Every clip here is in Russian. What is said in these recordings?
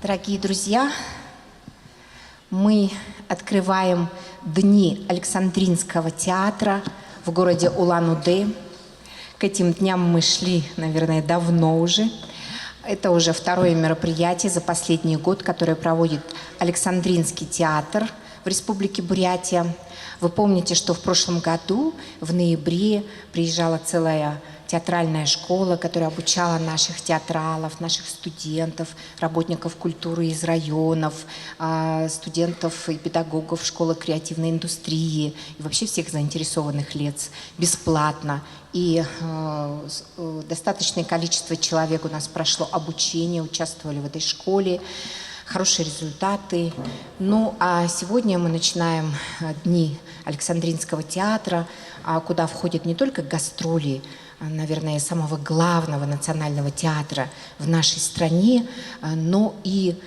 Дорогие друзья, мы открываем Дни Александринского театра в городе Улан-Удэ. К этим дням мы шли, наверное, давно уже. Это уже второе мероприятие за последний год, которое проводит Александринский театр в Республике Бурятия. Вы помните, что в прошлом году, в ноябре, приезжала целая театральная школа, которая обучала наших театралов, наших студентов, работников культуры из районов, студентов и педагогов школы креативной индустрии и вообще всех заинтересованных лиц бесплатно. И достаточное количество человек у нас прошло обучение, участвовали в этой школе. Хорошие результаты. Ну, а сегодня мы начинаем Дни Александринского театра, куда входят не только гастроли, наверное, самого главного национального театра в нашей стране, но и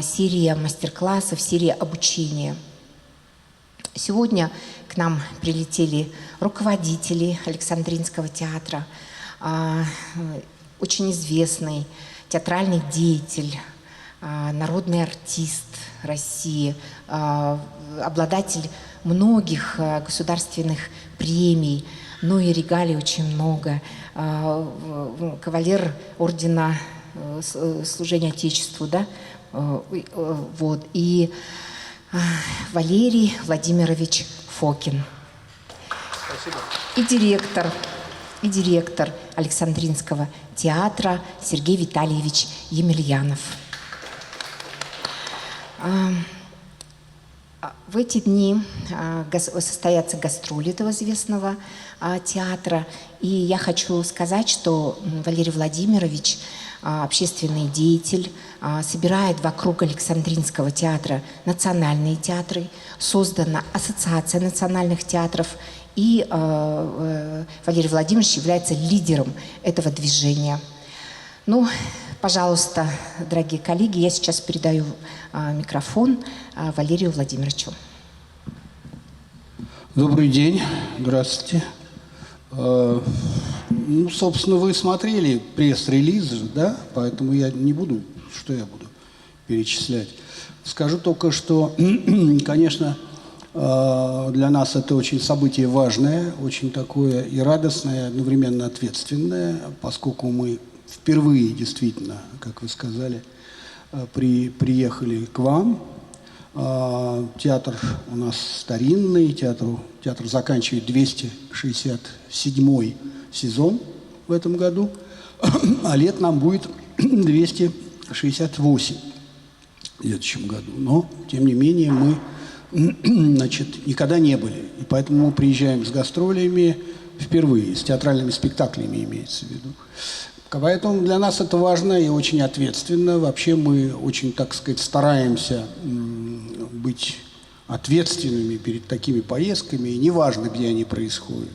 серия мастер-классов, серия обучения. Сегодня к нам прилетели руководители Александринского театра, очень известный театральный деятель, народный артист России, обладатель многих государственных премий, ну и регалий очень много, кавалер ордена служения Отечеству, да, вот, и Валерий Владимирович Фокин. Спасибо. И директор Александринского театра Сергей Витальевич Емельянов. В эти дни состоятся гастроли этого известного театра. И я хочу сказать, что Валерий Владимирович, общественный деятель, собирает вокруг Александринского театра национальные театры. Создана Ассоциация национальных театров. И Валерий Владимирович является лидером этого движения. Ну, пожалуйста, дорогие коллеги, я сейчас передаю микрофон Валерию Владимировичу. Добрый день, здравствуйте. Ну, собственно, вы смотрели пресс-релиз, да, поэтому я не буду, что я буду перечислять. Скажу только, что, конечно, для нас это очень событие важное, очень такое и радостное, и одновременно ответственное, поскольку мы впервые, действительно, как вы сказали, приехали к вам. Театр у нас старинный, театр заканчивает 267-й сезон в этом году, а лет нам будет 268 в следующем году. Но, тем не менее, мы, значит, никогда не были. И поэтому мы приезжаем с гастролями впервые, с театральными спектаклями имеется в виду. Поэтому для нас это важно и очень ответственно. Вообще мы очень, так сказать, стараемся быть ответственными перед такими поездками. И неважно, где они происходят.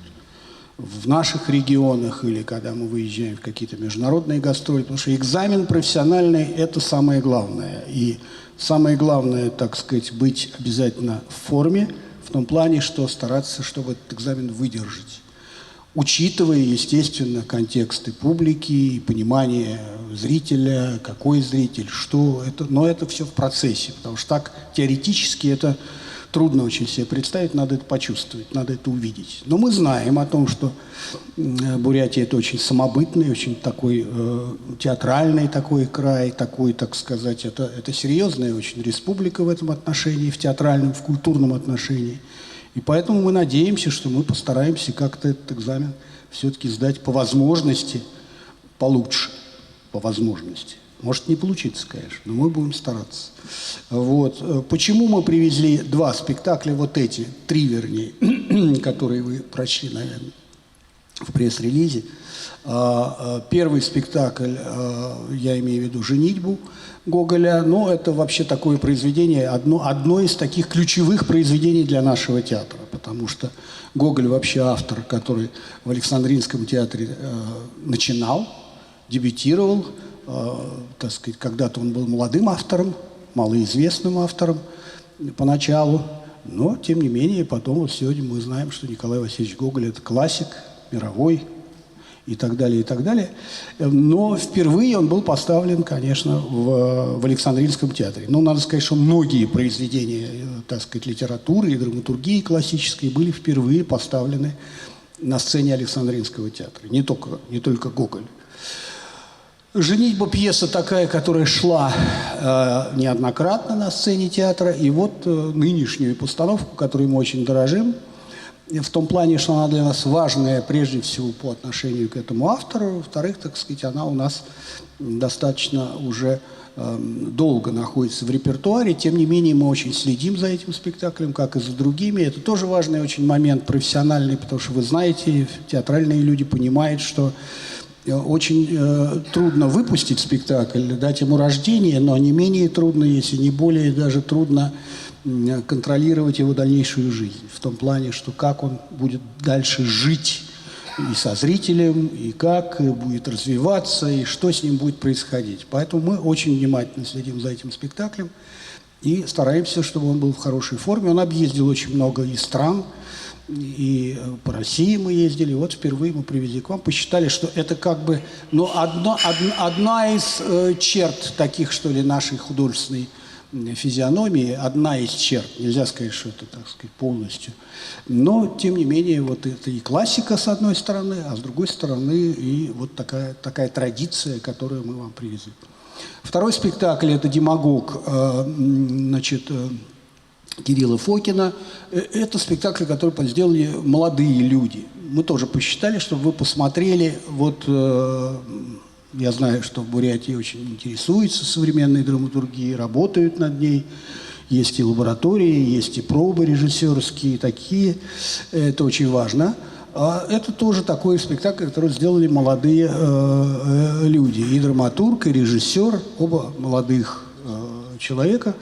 В наших регионах или когда мы выезжаем в какие-то международные гастроли. Потому что экзамен профессиональный – это самое главное. И самое главное, так сказать, быть обязательно в форме. В том плане, что стараться, чтобы этот экзамен выдержать. Учитывая, естественно, контексты публики и понимание зрителя, какой зритель, что это. Но это все в процессе, потому что так теоретически это трудно очень себе представить, надо это почувствовать, надо это увидеть. Но мы знаем о том, что Бурятия – это очень самобытный, очень такой театральный такой край, такой, так сказать, это серьезная очень республика в этом отношении, в театральном, в культурном отношении. И поэтому мы надеемся, что мы постараемся как-то этот экзамен все-таки сдать по возможности получше, по возможности. Может не получиться, конечно, но мы будем стараться. Вот. Почему мы привезли два спектакля, вот эти, три вернее, которые вы прочли, наверное, в пресс-релизе. Первый спектакль, я имею в виду «Женитьбу» Гоголя, но это вообще такое произведение, одно из таких ключевых произведений для нашего театра, потому что Гоголь вообще автор, который в Александринском театре начинал, дебютировал, так сказать, когда-то он был молодым автором, малоизвестным автором поначалу, но, тем не менее, потом вот сегодня мы знаем, что Николай Васильевич Гоголь – это классик мировой. и так далее, и так далее. Но впервые он был поставлен, конечно, в Александринском театре. Но надо сказать, что многие произведения, так сказать, литературы и драматургии классической были впервые поставлены на сцене Александринского театра. Не только Гоголь. «Женитьба» пьеса такая, которая шла неоднократно на сцене театра. И вот нынешнюю постановку, которой мы очень дорожим, в том плане, что она для нас важная прежде всего по отношению к этому автору. Во-вторых, так сказать, она у нас достаточно уже долго находится в репертуаре. Тем не менее, мы очень следим за этим спектаклем, как и за другими. Это тоже важный очень момент профессиональный, потому что, вы знаете, театральные люди понимают, что очень трудно выпустить спектакль, дать ему рождение, но не менее трудно, если не более даже трудно контролировать его дальнейшую жизнь. В том плане, что как он будет дальше жить и со зрителем, и как будет развиваться, и что с ним будет происходить. Поэтому мы очень внимательно следим за этим спектаклем и стараемся, чтобы он был в хорошей форме. Он объездил очень много и стран, и по России мы ездили. Вот впервые мы привезли к вам. Посчитали, что это как бы одна из черт таких, что ли, нашей художественной физиономии, одна из черт. Нельзя сказать, что это, так сказать, полностью. Но, тем не менее, вот это и классика, с одной стороны, а с другой стороны и вот такая традиция, которую мы вам привезли. Второй спектакль – это «Демагог», Кирилла Фокина. Это спектакль, который сделали молодые люди. Мы тоже посчитали, чтобы вы посмотрели. Вот я знаю, что в Бурятии очень интересуются современной драматургией, работают над ней. Есть и лаборатории, есть и пробы режиссерские такие. Это очень важно. А это тоже такой спектакль, который сделали молодые люди. И драматург, и режиссер, оба молодых человека.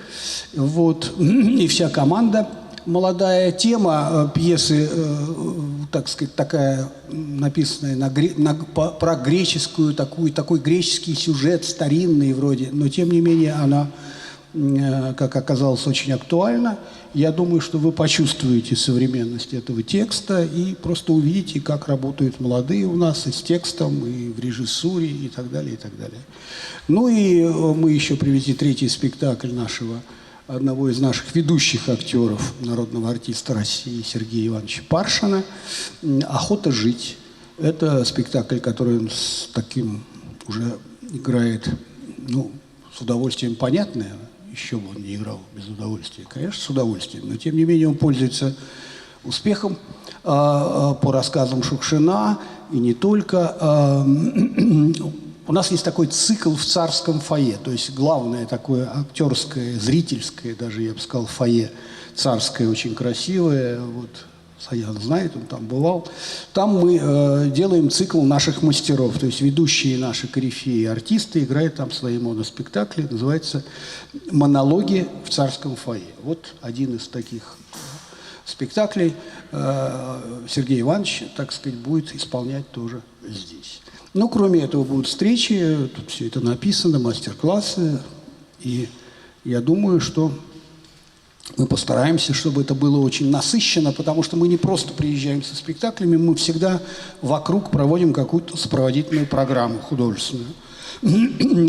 Вот. И вся команда молодая. Тема пьесы, так сказать, такая, написанная про греческую, такой греческий сюжет, старинный вроде, но тем не менее она, как оказалось, очень актуальна. Я думаю, что вы почувствуете современность этого текста и просто увидите, как работают молодые у нас и с текстом, и в режиссуре, и так далее, и так далее. Ну и мы еще привезли третий спектакль одного из наших ведущих актеров, народного артиста России Сергея Ивановича Паршина «Охота жить». Это спектакль, который он с таким уже играет, ну, с удовольствием, понятное. Еще бы он не играл без удовольствия. Конечно, с удовольствием. Но, тем не менее, он пользуется успехом по рассказам Шукшина. И не только. У нас есть такой цикл в царском фойе. То есть главное такое актерское, зрительское, даже, я бы сказал, фойе царское, очень красивое. Вот Саян знает, он там бывал. Там мы делаем цикл наших мастеров. То есть ведущие наши корифеи артисты играют там свои моноспектакли. Называется «Монологи в царском фойе». Вот один из таких спектаклей Сергей Иванович, так сказать, будет исполнять тоже здесь. Ну, кроме этого, будут встречи, тут все это написано, мастер-классы. И я думаю, что мы постараемся, чтобы это было очень насыщенно, потому что мы не просто приезжаем со спектаклями, мы всегда вокруг проводим какую-то сопроводительную программу художественную,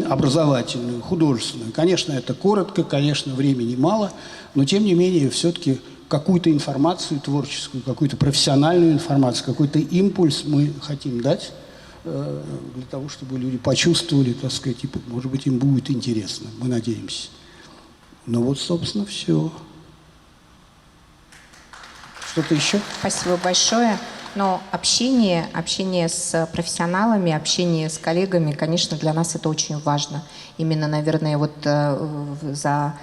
образовательную, художественную. Конечно, это коротко, конечно, времени мало, но тем не менее все-таки какую-то информацию творческую, какую-то профессиональную информацию, какой-то импульс мы хотим дать для того, чтобы люди почувствовали, так сказать, и, может быть, им будет интересно. Мы надеемся. Ну вот, собственно, все. Что-то еще? Спасибо большое. Но общение с профессионалами, общение с коллегами, конечно, для нас это очень важно. Именно, наверное, вот за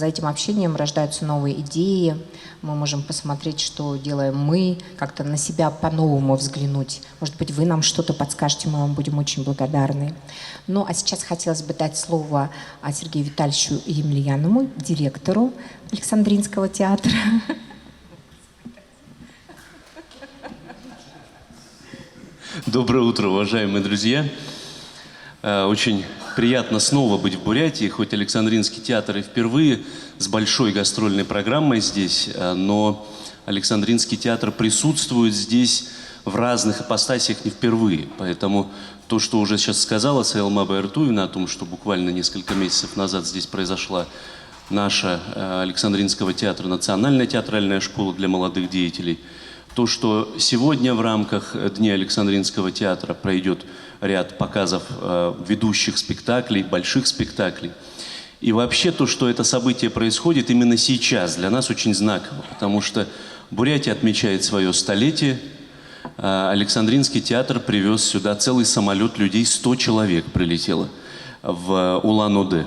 этим общением рождаются новые идеи. Мы можем посмотреть, что делаем мы, как-то на себя по-новому взглянуть. Может быть, вы нам что-то подскажете, мы вам будем очень благодарны. Ну, а сейчас хотелось бы дать слово Сергею Витальевичу Емельянову, директору Александринского театра. Доброе утро, уважаемые друзья. Очень приятно снова быть в Бурятии, хоть Александринский театр и впервые с большой гастрольной программой здесь, но Александринский театр присутствует здесь в разных ипостасях не впервые. Поэтому то, что уже сейчас сказала Саилма Байртуевна о том, что буквально несколько месяцев назад здесь произошла наша Александринского театра национальная театральная школа для молодых деятелей, то, что сегодня в рамках Дней Александринского театра пройдет ряд показов ведущих спектаклей, больших спектаклей. И вообще то, что это событие происходит именно сейчас, для нас очень знаково, потому что Бурятия отмечает свое столетие. Александринский театр привез сюда целый самолет людей, 100 человек прилетело в Улан-Удэ.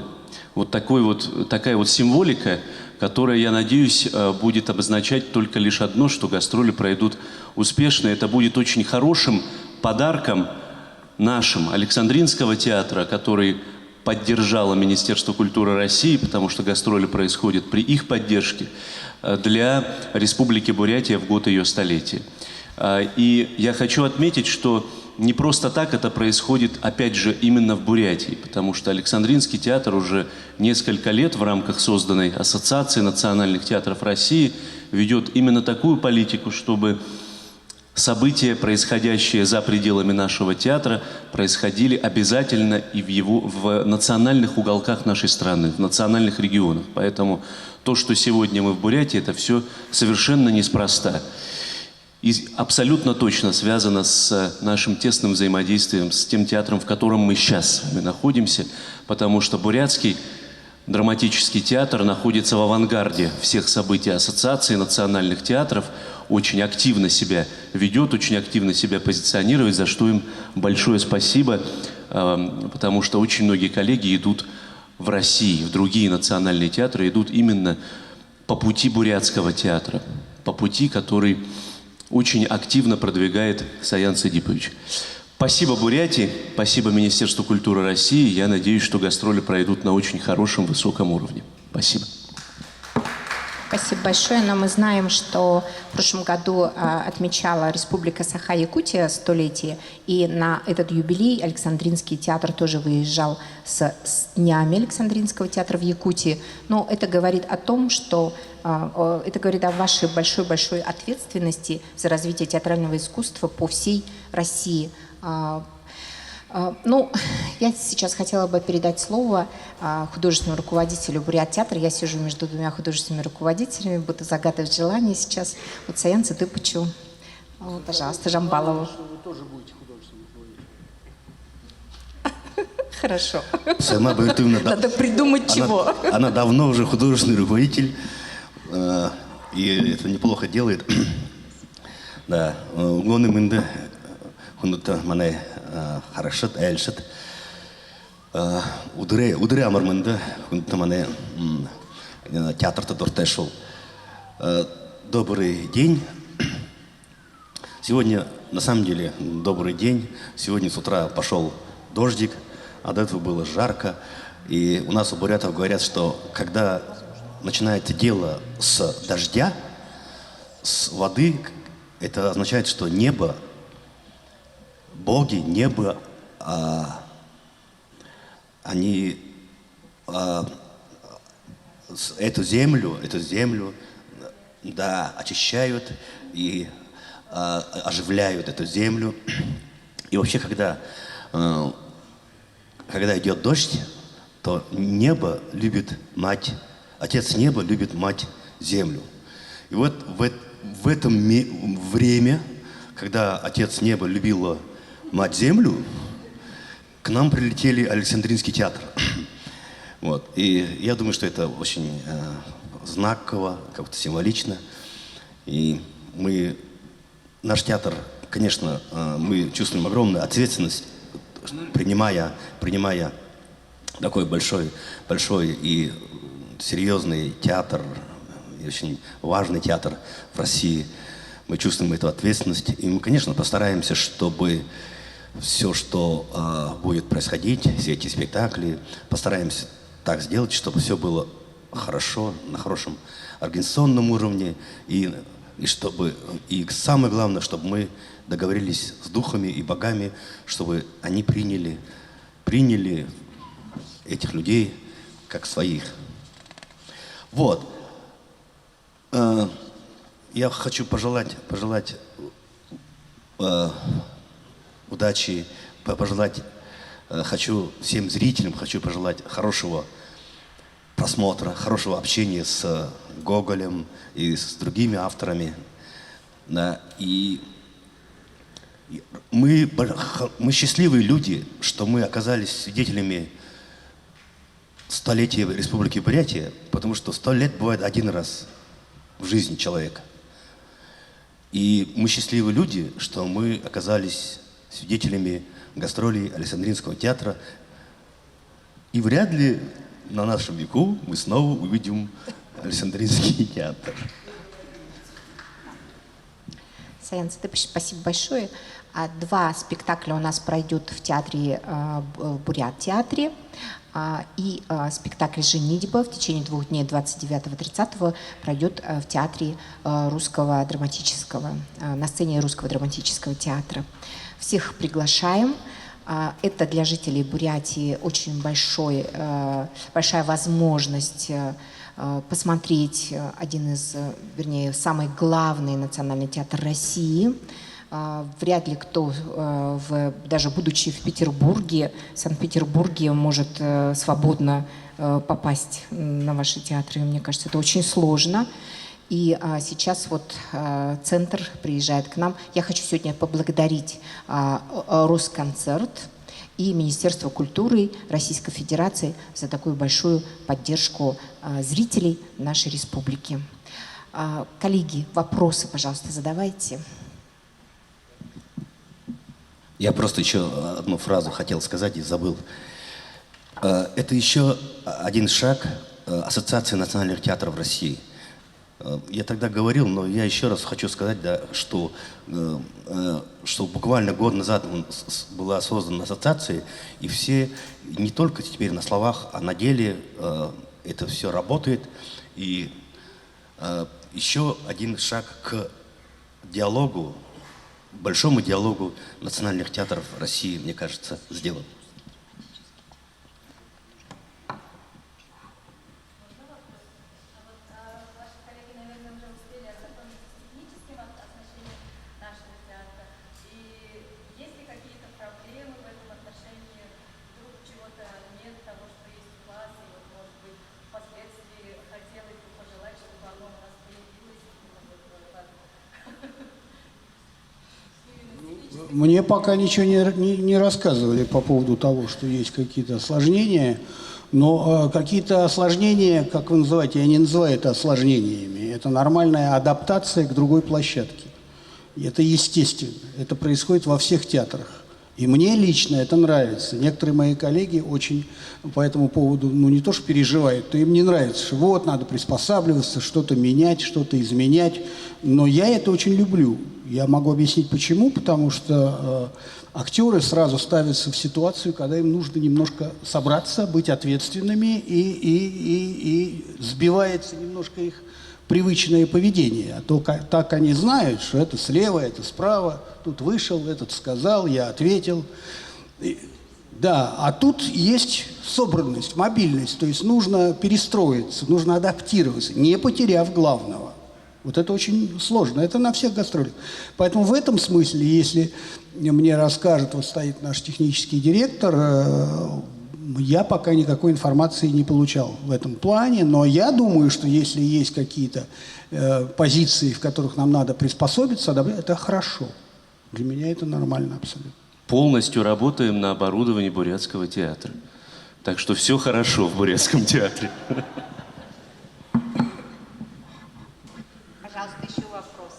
Вот такая вот символика, которая, я надеюсь, будет обозначать только лишь одно, что гастроли пройдут успешно. Это будет очень хорошим подарком нашим Александринского театра, который поддержало Министерство культуры России, потому что гастроли происходят при их поддержке, для Республики Бурятия в год ее столетия. И я хочу отметить, что не просто так это происходит, опять же, именно в Бурятии, потому что Александринский театр уже несколько лет в рамках созданной Ассоциации национальных театров России ведет именно такую политику, чтобы события, происходящие за пределами нашего театра, происходили обязательно и в национальных уголках нашей страны, в национальных регионах. Поэтому то, что сегодня мы в Бурятии, это все совершенно неспроста. И абсолютно точно связано с нашим тесным взаимодействием с тем театром, в котором мы сейчас с вами находимся, потому что Бурятский драматический театр находится в авангарде всех событий Ассоциации национальных театров, очень активно себя ведет, очень активно себя позиционирует, за что им большое спасибо, потому что очень многие коллеги идут в России, в другие национальные театры, идут именно по пути бурятского театра, по пути, который очень активно продвигает Саян Садипович. Спасибо Бурятии, спасибо Министерству культуры России. Я надеюсь, что гастроли пройдут на очень хорошем, высоком уровне. Спасибо. Спасибо большое. Но мы знаем, что в прошлом году отмечала Республика Саха-Якутия столетие, и на этот юбилей Александринский театр тоже выезжал с днями Александринского театра в Якутии. Но это говорит о том, что это говорит о вашей большой-большой ответственности за развитие театрального искусства по всей России. Ну, я сейчас хотела бы передать слово художественному руководителю Бурят-театра. Я сижу между двумя художественными руководителями, буду загадывать желание сейчас. Вот Саян Садыповичу, пожалуйста, Жамбалову. Вы тоже будете художественным руководителем. Хорошо. Сама Байртуевна, Надо придумать чего. Она давно уже художественный руководитель, и это неплохо делает. Да, угоны мынды, хунута мане хорошит, эльшит. Удыре амармынды, хунута мане театр-то дуртешил. Добрый день. Сегодня, на самом деле, добрый день. Сегодня с утра пошел дождик, а до этого было жарко. И у нас у бурятов говорят, что когда начинается дело с дождя, с воды, это означает, что небо, боги, небо, они эту землю, да, очищают и оживляют эту землю. И вообще, когда идет дождь, то небо любит мать, Отец неба любит мать землю. И вот в этом время, когда Отец неба любила мать землю, к нам прилетели Александринский театр. Вот. И я думаю, что это очень знаково, как-то символично. И наш театр, конечно, мы чувствуем огромную ответственность, принимая такой большой и серьезный театр, и очень важный театр в России. Мы чувствуем эту ответственность, и мы, конечно, постараемся, чтобы все, что будет происходить, все эти спектакли, постараемся так сделать, чтобы все было хорошо, на хорошем организационном уровне, и самое главное, чтобы мы договорились с духами и богами, чтобы они приняли этих людей как своих. Вот. Я хочу пожелать удачи, пожелать, хочу всем зрителям, хочу пожелать хорошего просмотра, хорошего общения с Гоголем и с другими авторами. Да, и мы счастливые люди, что мы оказались свидетелями столетия Республики Бурятия, потому что 100 лет бывает один раз в жизни человека. И мы счастливые люди, что мы оказались свидетелями гастролей Александринского театра. И вряд ли на нашем веку мы снова увидим Александринский театр. Саян Сатыпович, спасибо большое. 2 спектакля у нас пройдут в театре, в Бурят-театре. И спектакль «Женитьба» в течение 2 дней, 29-30, пройдет в театре русского драматического, на сцене русского драматического театра. Всех приглашаем. Это для жителей Бурятии очень большая возможность посмотреть один из, вернее, самый главный национальный театр России. Вряд ли кто, даже будучи в Петербурге, Санкт-Петербурге, может свободно попасть на ваши театры. Мне кажется, это очень сложно. И сейчас вот центр приезжает к нам. Я хочу сегодня поблагодарить Росконцерт и Министерство культуры Российской Федерации за такую большую поддержку зрителей нашей республики. Коллеги, вопросы, пожалуйста, задавайте. Я просто еще одну фразу хотел сказать и забыл. Это еще один шаг Ассоциации национальных театров России. Я тогда говорил, но я еще раз хочу сказать, да, что буквально год назад была создана ассоциация, и все, не только теперь на словах, а на деле это все работает. И еще один шаг к диалогу, большому диалогу национальных театров России, мне кажется, сделан. Мне пока ничего не рассказывали по поводу того, что есть какие-то осложнения, но какие-то осложнения, как вы называете, я не называю это осложнениями, это нормальная адаптация к другой площадке. И это естественно, это происходит во всех театрах. И мне лично это нравится. Некоторые мои коллеги очень по этому поводу, не то что переживают, то им не нравится, что вот надо приспосабливаться, что-то менять, что-то изменять. Но я это очень люблю. Я могу объяснить почему, потому что актеры сразу ставятся в ситуацию, когда им нужно немножко собраться, быть ответственными, и сбивается немножко их привычное поведение. А то так они знают, что это слева, это справа, тут вышел, этот сказал, я ответил. Да, а тут есть собранность, мобильность, то есть нужно перестроиться, нужно адаптироваться, не потеряв главного. Вот это очень сложно, это на всех гастролях. Поэтому в этом смысле, если мне расскажет, вот стоит наш технический директор, я пока никакой информации не получал в этом плане, но я думаю, что если есть какие-то позиции, в которых нам надо приспособиться, это хорошо. Для меня это нормально абсолютно. Полностью работаем на оборудовании Бурятского театра. Так что все хорошо в Бурятском театре. Пожалуйста, еще вопрос.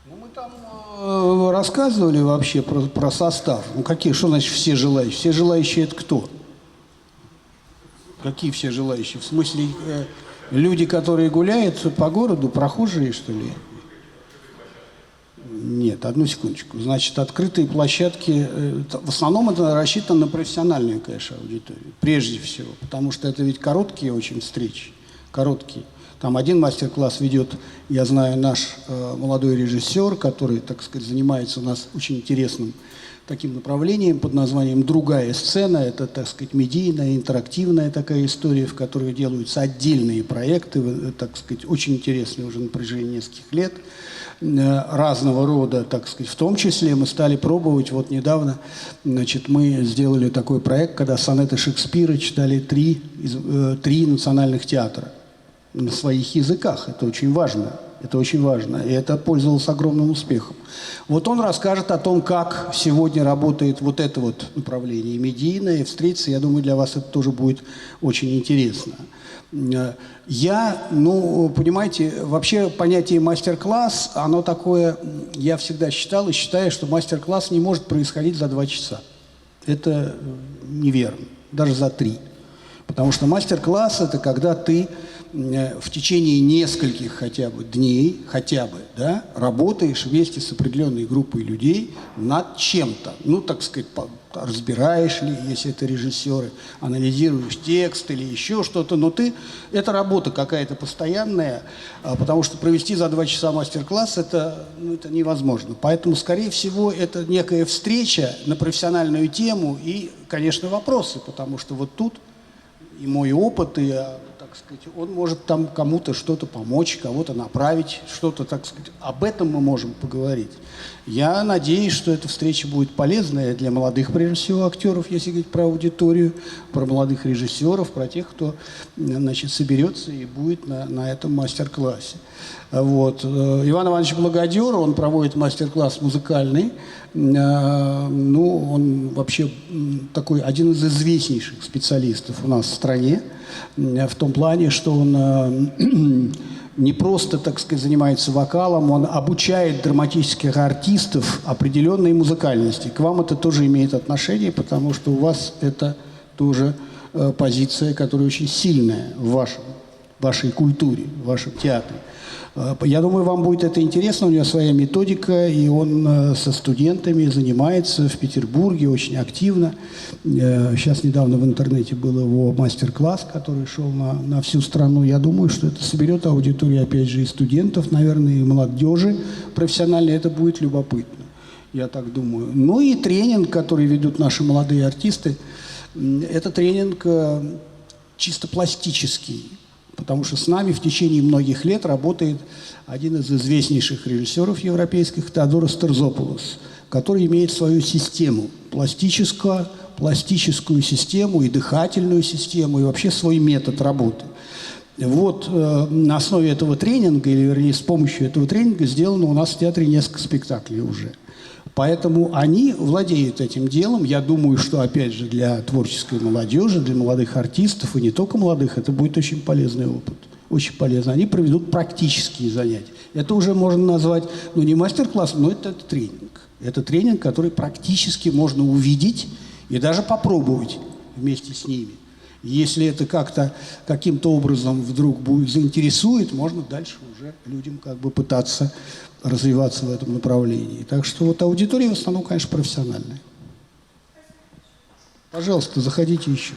Мы там рассказывали вообще про состав. Что значит все желающие? Все желающие это кто? Какие все желающие? В смысле, люди, которые гуляют по городу, прохожие, что ли? Нет, одну секундочку. Значит, открытые площадки, в основном это рассчитано на профессиональную, конечно, аудиторию, прежде всего, потому что это ведь короткие очень встречи, короткие. Там один мастер-класс ведет, я знаю, наш молодой режиссер, который, так сказать, занимается у нас очень интересным таким направлением под названием «Другая сцена». Это, так сказать, медийная, интерактивная такая история, в которой делаются отдельные проекты, так сказать, очень интересные уже на протяжении нескольких лет, разного рода, так сказать, в том числе мы стали пробовать, вот недавно, значит, мы сделали такой проект, когда сонеты Шекспира читали три национальных театра на своих языках. Это очень важно. Это очень важно. И это пользовалось огромным успехом. Вот он расскажет о том, как сегодня работает вот это вот направление медийное. Встретиться, я думаю, для вас это тоже будет очень интересно. Понимаете, вообще понятие мастер-класс, оно такое, я всегда считал и считаю, что мастер-класс не может происходить за 2 часа. Это неверно. Даже за 3. Потому что мастер-класс – это когда ты в течение нескольких хотя бы дней, да, работаешь вместе с определенной группой людей над чем-то. Ну, так сказать, разбираешь ли, если это режиссеры, анализируешь текст или еще что-то. Но это работа какая-то постоянная, потому что провести за 2 часа мастер-класс это невозможно. Поэтому, скорее всего, это некая встреча на профессиональную тему и, конечно, вопросы, потому что вот тут и мой опыт, и, так сказать, он может там кому-то что-то помочь, кого-то направить, что-то, так сказать. Об этом мы можем поговорить. Я надеюсь, что эта встреча будет полезная для молодых, прежде всего, актеров, если говорить про аудиторию, про молодых режиссеров, про тех, кто, значит, соберется и будет на этом мастер-классе. Вот. Иван Иванович Благодер, он проводит мастер-класс музыкальный. Он вообще такой один из известнейших специалистов у нас в стране, в том плане, что он не просто, так сказать, занимается вокалом, он обучает драматических артистов определенной музыкальности. К вам это тоже имеет отношение, потому что у вас это тоже позиция, которая очень сильная в вашей культуре, в вашем театре. Я думаю, вам будет это интересно. У него своя методика, и он со студентами занимается в Петербурге очень активно. Сейчас недавно в интернете был его мастер-класс, который шел на всю страну. Я думаю, что это соберет аудиторию, опять же, и студентов, наверное, и молодежи профессиональной. Это будет любопытно, я так думаю. Ну и тренинг, который ведут наши молодые артисты, это тренинг чисто пластический. Потому что с нами в течение многих лет работает один из известнейших режиссеров европейских, Теодорос Терзопулос, который имеет свою систему, пластическую систему и дыхательную систему, и вообще свой метод работы. Вот на основе этого тренинга, или вернее с помощью этого тренинга, сделано у нас в театре несколько спектаклей уже. Поэтому они владеют этим делом. Я думаю, что, опять же, для творческой молодежи, для молодых артистов, и не только молодых, это будет очень полезный опыт. Очень полезно. Они проведут практические занятия. Это уже можно назвать, не мастер-классом, но это тренинг. Это тренинг, который практически можно увидеть и даже попробовать вместе с ними. Если это каким-то образом вдруг заинтересует, можно дальше уже людям пытаться развиваться в этом направлении. Так что вот аудитория в основном, конечно, профессиональная. Пожалуйста, заходите еще.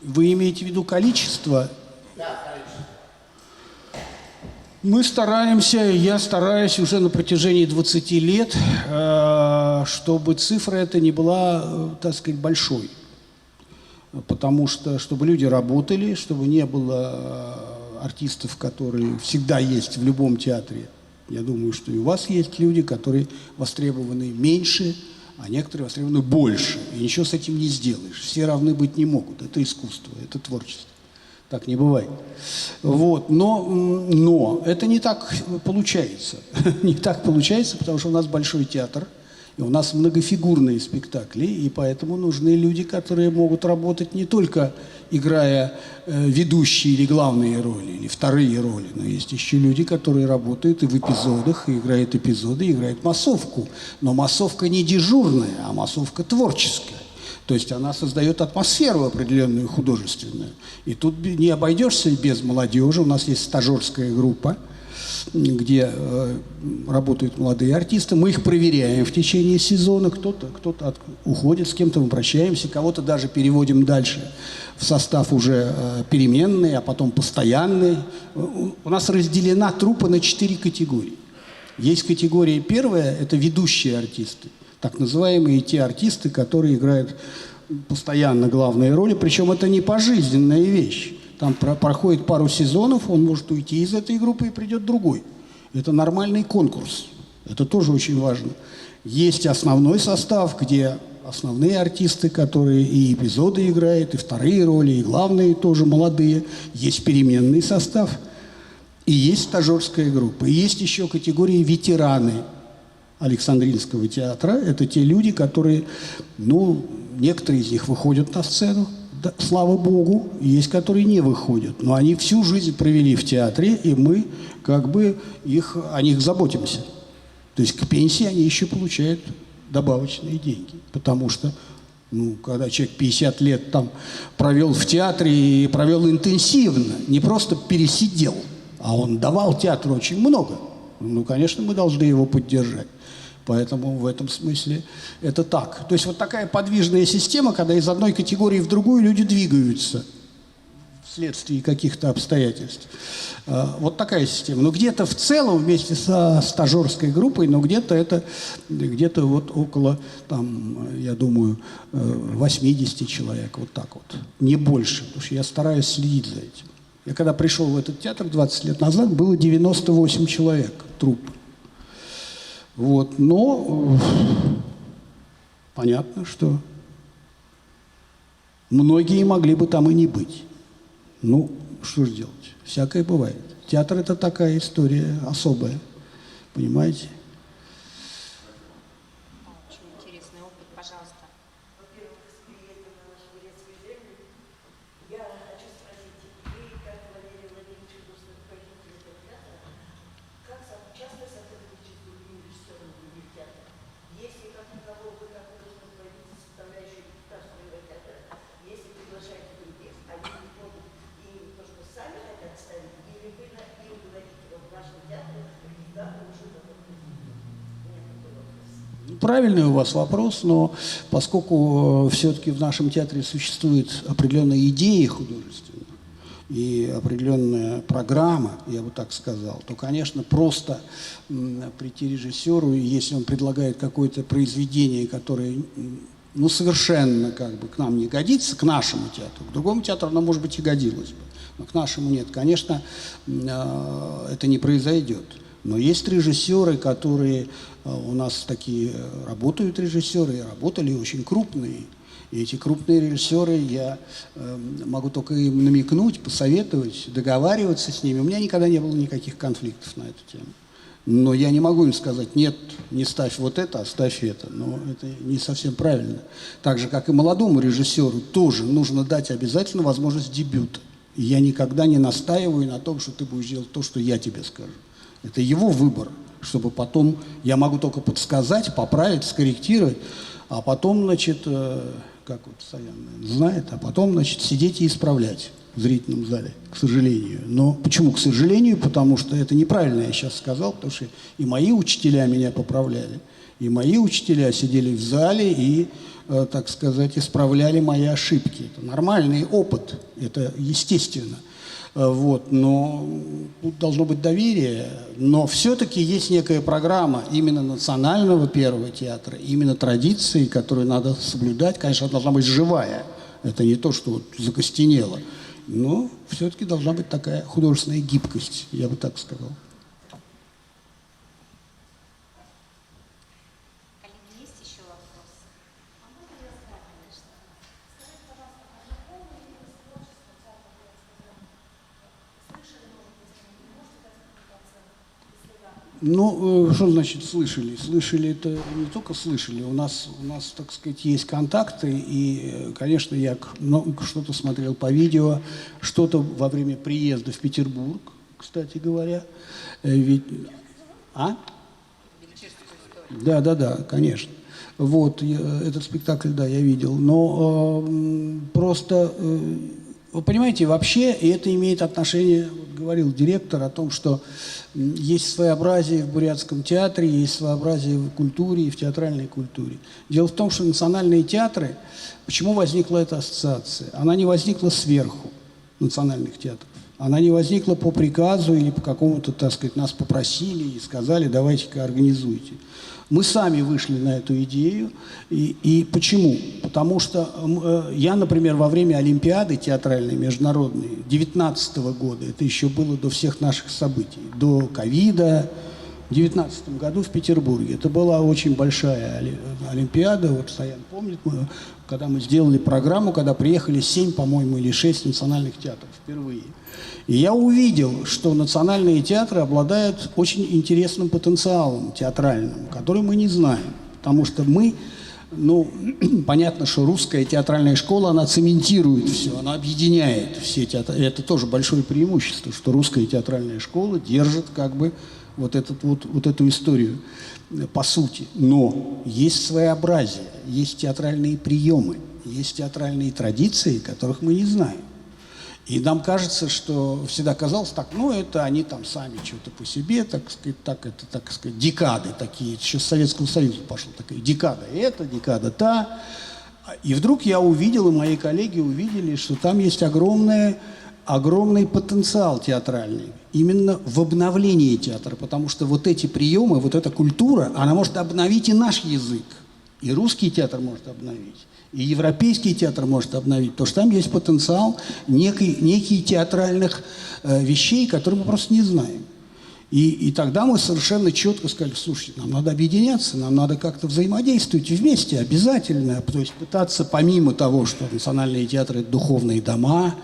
Вы имеете в виду количество? Да, количество. Мы стараемся, я стараюсь уже на протяжении 20 лет, чтобы цифра эта не была, так сказать, большой. Потому что, чтобы люди работали, чтобы не было артистов, которые всегда есть в любом театре. Я думаю, что и у вас есть люди, которые востребованы меньше, а некоторые востребованы больше. И ничего с этим не сделаешь. Все равны быть не могут. Это искусство, это творчество. Так не бывает. Вот. Но это не так получается. Не так получается, потому что у нас большой театр. И у нас многофигурные спектакли, и поэтому нужны люди, которые могут работать не только играя ведущие или главные роли, или вторые роли, но есть еще люди, которые работают и в эпизодах, и играют эпизоды, и играют массовку. Но массовка не дежурная, а массовка творческая. То есть она создает атмосферу определенную художественную. И тут не обойдешься без молодежи. У нас есть стажерская группа, где работают молодые артисты. Мы их проверяем в течение сезона. Кто-то уходит, с кем-то мы прощаемся, кого-то даже переводим дальше в состав уже переменный, а потом постоянный. У нас разделена труппа на 4 категории. Есть категория первая – это ведущие артисты. Так называемые те артисты, которые играют постоянно главные роли. Причем это не пожизненная вещь. Там проходит пару сезонов, он может уйти из этой группы и придет другой. Это нормальный конкурс. Это тоже очень важно. Есть основной состав, где основные артисты, которые и эпизоды играют, и вторые роли, и главные тоже молодые. Есть переменный состав, и есть стажерская группа. И есть еще категории ветераны Александринского театра. Это те люди, которые, некоторые из них выходят на сцену, да, слава богу, есть, которые не выходят. Но они всю жизнь провели в театре, и мы как бы о них заботимся. То есть к пенсии они еще получают добавочные деньги. Потому что, когда человек 50 лет там провел в театре и провел интенсивно, не просто пересидел, а он давал театру очень много, конечно, мы должны его поддержать. Поэтому в этом смысле это так. То есть вот такая подвижная система, когда из одной категории в другую люди двигаются вследствие каких-то обстоятельств. Вот такая система. Но где-то в целом вместе со стажерской группой, где-то вот около, я думаю, 80 человек, вот так вот. Не больше, потому что я стараюсь следить за этим. Я когда пришел в этот театр 20 лет назад, было 98 человек, труппы. Вот, но понятно, что многие могли бы там и не быть. Что же делать? Всякое бывает. Театр – это такая история особая, понимаете? Очень интересный опыт, пожалуйста. Во-первых, с приездом на нашу турецкую землю, я хочу спросить, вы, как Валерий Владимирович, художественный руководитель этого театра, как часто сотрудничаете с другими режиссерами других театров? Если как такового вы, как художественный руководитель, составляющий государственного театра, если приглашаете других, они не могут им то, что сами хотят ставить, или вы им говорите, вот в нашем театре репетитор уже готов. Правильный у вас вопрос, но поскольку все-таки в нашем театре существует определенная идея художественная и определенная программа, я бы так сказал, то, конечно, просто прийти режиссеру, если он предлагает какое-то произведение, которое совершенно к нам не годится, к нашему театру, к другому театру оно, может быть, и годилось бы, но к нашему нет. Конечно, это не произойдет. Но есть режиссеры, которые у нас такие работают режиссеры, и работали очень крупные. И эти крупные режиссеры, я могу только им намекнуть, посоветовать, договариваться с ними. У меня никогда не было никаких конфликтов на эту тему. Но я не могу им сказать, нет, не ставь вот это, а ставь это. Но это не совсем правильно. Так же, как и молодому режиссеру, тоже нужно дать обязательно возможность дебюта. И я никогда не настаиваю на том, что ты будешь делать то, что я тебе скажу. Это его выбор, чтобы потом я могу только подсказать, поправить, скорректировать, а потом, как вот Саян знает, а потом, сидеть и исправлять в зрительном зале, к сожалению. Но почему к сожалению? Потому что это неправильно я сейчас сказал, потому что и мои учителя меня поправляли, и мои учителя сидели в зале и, так сказать, исправляли мои ошибки. Это нормальный опыт, это естественно. Но тут должно быть доверие, но все-таки есть некая программа именно Национального первого театра, именно традиции, которую надо соблюдать. Конечно, она должна быть живая, это не то, что закостенело, но все-таки должна быть такая художественная гибкость, я бы так сказал. Коллеги, есть еще вопросы? Ну, что значит слышали? Слышали это не только слышали. У нас, так сказать, есть контакты, и, конечно, я что-то смотрел по видео, что-то во время приезда в Петербург, кстати говоря. Ведь... А? Да, конечно. Вот, этот спектакль, да, я видел. Но просто, вы понимаете, вообще, и это имеет отношение, вот говорил директор о том, что есть своеобразие в бурятском театре, есть своеобразие в культуре и в театральной культуре. Дело в том, что национальные театры, почему возникла эта ассоциация? Она не возникла сверху национальных театров. Она не возникла по приказу или по какому-то, так сказать, нас попросили и сказали, давайте-ка организуйте. Мы сами вышли на эту идею. И почему? Потому что я, например, во время Олимпиады театральной международной 2019 года, это еще было до всех наших событий, до ковида, в 2019 году в Петербурге. Это была очень большая Олимпиада, вот Саян помнит, когда мы сделали программу, когда приехали 7, по-моему, или 6 национальных театров впервые. И я увидел, что национальные театры обладают очень интересным потенциалом театральным, который мы не знаем. Потому что мы, ну, понятно, что русская театральная школа, она цементирует все, она объединяет все театры. Это тоже большое преимущество, что русская театральная школа держит как бы вот эту историю по сути. Но есть своеобразие, есть театральные приемы, есть театральные традиции, которых мы не знаем. И нам кажется, что всегда казалось так, ну это они там сами что-то по себе, так сказать, декады такие, еще с Советского Союза пошла такая декада это, декада та. И вдруг я увидел, и мои коллеги увидели, что там есть огромный потенциал театральный, именно в обновлении театра, потому что вот эти приемы, вот эта культура, она может обновить и наш язык, и русский театр может обновить, и европейский театр может обновить, потому что там есть потенциал некий театральных вещей, которые мы просто не знаем. И тогда мы совершенно четко сказали, слушайте, нам надо объединяться, нам надо как-то взаимодействовать вместе, обязательно, то есть пытаться помимо того, что национальные театры – это духовные дома,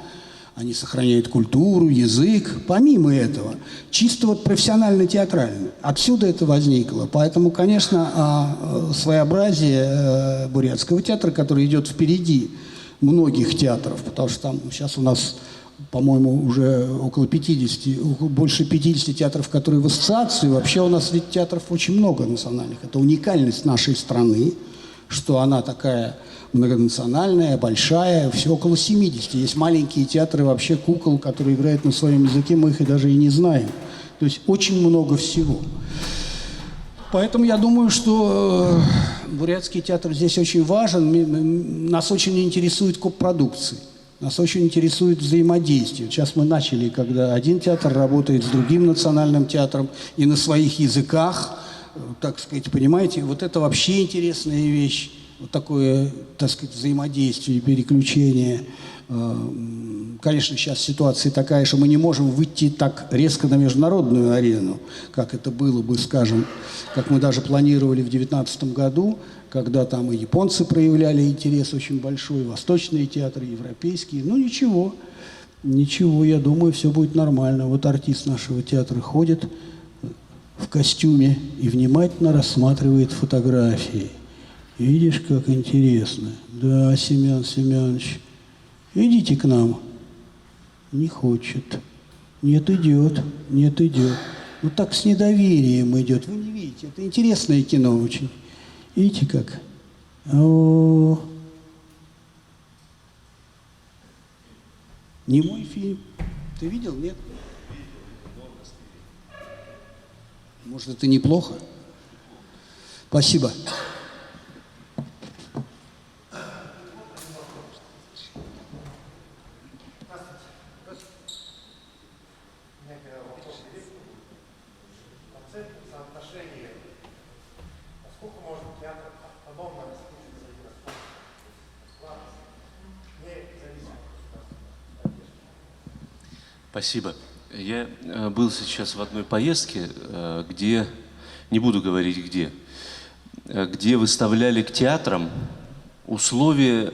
они сохраняют культуру, язык. Помимо этого, чисто вот профессионально-театрально. Отсюда это возникло. Поэтому, конечно, своеобразие бурятского театра, который идет впереди многих театров, потому что там сейчас у нас, по-моему, уже около 50, больше 50 театров, которые в ассоциации. Вообще у нас ведь театров очень много национальных. Это уникальность нашей страны, что она такая многонациональная, большая, все около 70. Есть маленькие театры вообще кукол, которые играют на своем языке, мы их и даже и не знаем. То есть очень много всего. Поэтому я думаю, что бурятский театр здесь очень важен. Нас очень интересует копродукция. Нас очень интересует взаимодействие. Сейчас мы начали, когда один театр работает с другим национальным театром и на своих языках, так сказать, понимаете, вот это вообще интересная вещь. Вот такое, так сказать, взаимодействие, переключение. Конечно, сейчас ситуация такая, что мы не можем выйти так резко на международную арену, как это было бы, скажем, как мы даже планировали в 2019 году, когда там и японцы проявляли интерес очень большой, восточные театры, европейские. Ну, ничего, я думаю, все будет нормально. Вот артист нашего театра ходит в костюме и внимательно рассматривает фотографии. Видишь, как интересно. Да, Семен Семенович, идите к нам. Не хочет. Нет, идет. Вот так с недоверием идет. Вы не видите, это интересное кино очень. Видите как? О, не мой фильм. Ты видел, нет? Может, это неплохо? Спасибо. Спасибо. Я был сейчас в одной поездке, где, не буду говорить где выставляли к театрам условия,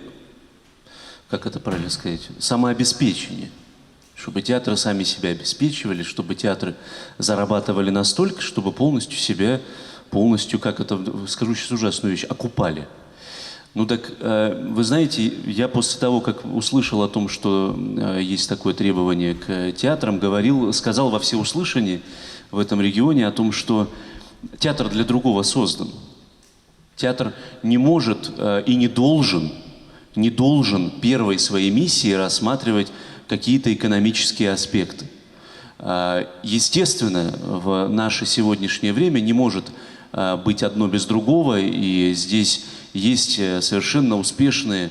как это правильно сказать, самообеспечения. чтобы театры сами себя обеспечивали, чтобы театры зарабатывали настолько, чтобы полностью себя, как это, скажу сейчас ужасную вещь, окупали. Ну так, вы знаете, я после того, как услышал о том, что есть такое требование к театрам, сказал во всеуслышании в этом регионе о том, что театр для другого создан. Театр не может и не должен первой своей миссией рассматривать какие-то экономические аспекты. Естественно, в наше сегодняшнее время не может быть одно без другого, и здесь есть совершенно успешные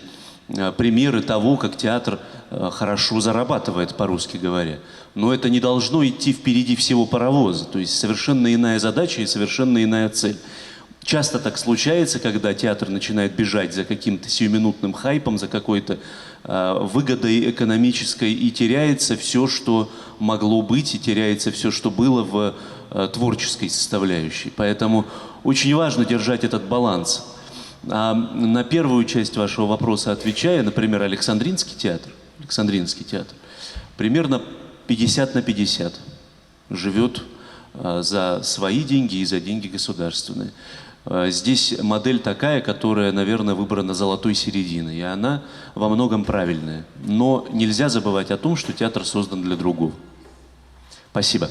примеры того, как театр хорошо зарабатывает, по-русски говоря. Но это не должно идти впереди всего паровоза, то есть совершенно иная задача и совершенно иная цель. Часто так случается, когда театр начинает бежать за каким-то сиюминутным хайпом, за какой-то выгодой экономической, и теряется все, что могло быть, и теряется все, что было в творческой составляющей. Поэтому очень важно держать этот баланс. А на первую часть вашего вопроса отвечая, например, Александринский театр примерно 50/50 живет за свои деньги и за деньги государственные. Здесь модель такая, которая, наверное, выбрана золотой серединой, и она во многом правильная. Но нельзя забывать о том, что театр создан для другого. Спасибо.